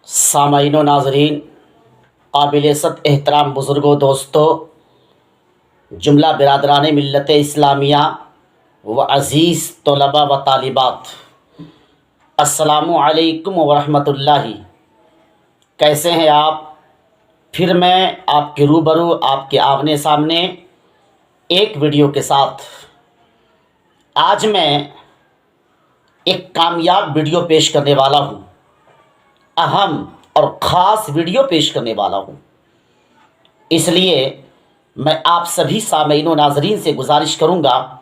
سامعین و ناظرین، قابل صد احترام بزرگوں، دوستوں، جملہ برادران ملت اسلامیہ و عزیز طلباء و طالبات، السلام علیکم ورحمۃ اللہ۔ کیسے ہیں آپ؟ پھر میں آپ کے روبرو، آپ کے آمنے سامنے ایک ویڈیو کے ساتھ۔ آج میں ایک کامیاب ویڈیو پیش کرنے والا ہوں، اہم اور خاص ویڈیو پیش کرنے والا ہوں۔ اس لیے میں آپ سبھی سامعین و ناظرین سے گزارش کروں گا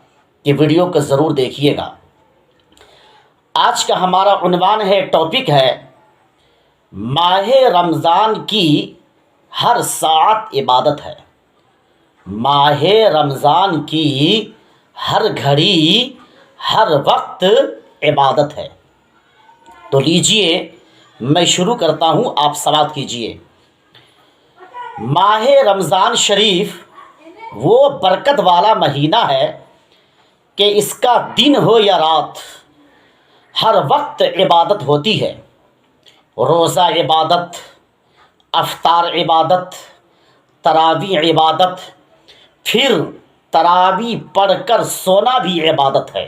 کہ ویڈیو کو ضرور دیکھیے گا۔ آج کا ہمارا عنوان ہے، ٹاپک ہے، ماہ رمضان کی ہر ساعت عبادت ہے۔ ماہ رمضان کی ہر گھڑی، ہر وقت عبادت ہے۔ تو لیجئے میں شروع کرتا ہوں، آپ سماعت کیجئے۔ ماہ رمضان شریف وہ برکت والا مہینہ ہے کہ اس کا دن ہو یا رات، ہر وقت عبادت ہوتی ہے۔ روزہ عبادت، افطار عبادت، تراویح عبادت، پھر تراویح پڑھ کر سونا بھی عبادت ہے۔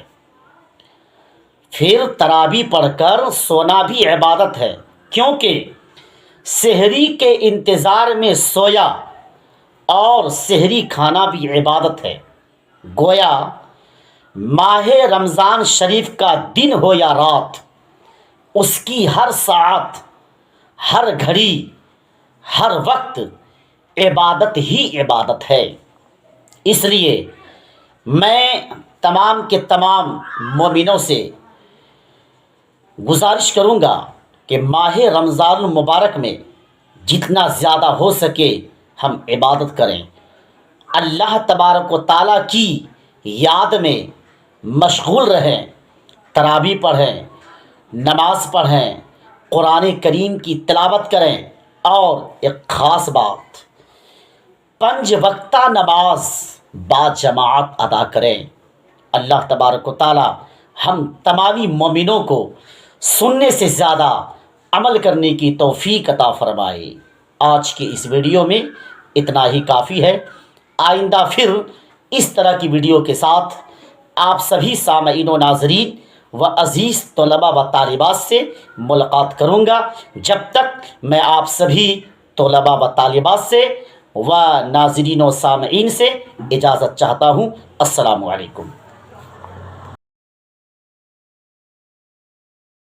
سونا بھی عبادت ہے، کیونکہ سحری کے انتظار میں سویا اور سحری کھانا بھی عبادت ہے۔ گویا ماہ رمضان شریف کا دن ہو یا رات، اس کی ہر ساعت، ہر گھڑی، ہر وقت عبادت ہی عبادت ہے۔ اس لیے میں تمام کے تمام مومنوں سے گزارش کروں گا کہ ماہ رمضان المبارک میں جتنا زیادہ ہو سکے ہم عبادت کریں، اللہ تبارک و تعالیٰ کی یاد میں مشغول رہیں، تراویح پڑھیں، نماز پڑھیں، قرآن کریم کی تلاوت کریں، اور ایک خاص بات، 5 وقتہ نماز با جماعت ادا کریں۔ اللہ تبارک و تعالیٰ ہم تمامی مومنوں کو سننے سے زیادہ عمل کرنے کی توفیق عطا فرمائے۔ آج کی اس ویڈیو میں اتنا ہی کافی ہے۔ آئندہ پھر اس طرح کی ویڈیو کے ساتھ آپ سبھی سامعین و ناظرین و عزیز طلباء و طالبات سے ملاقات کروں گا۔ جب تک میں آپ سبھی طلباء و طالبات سے و ناظرین و سامعین سے اجازت چاہتا ہوں۔ السلام علیکم۔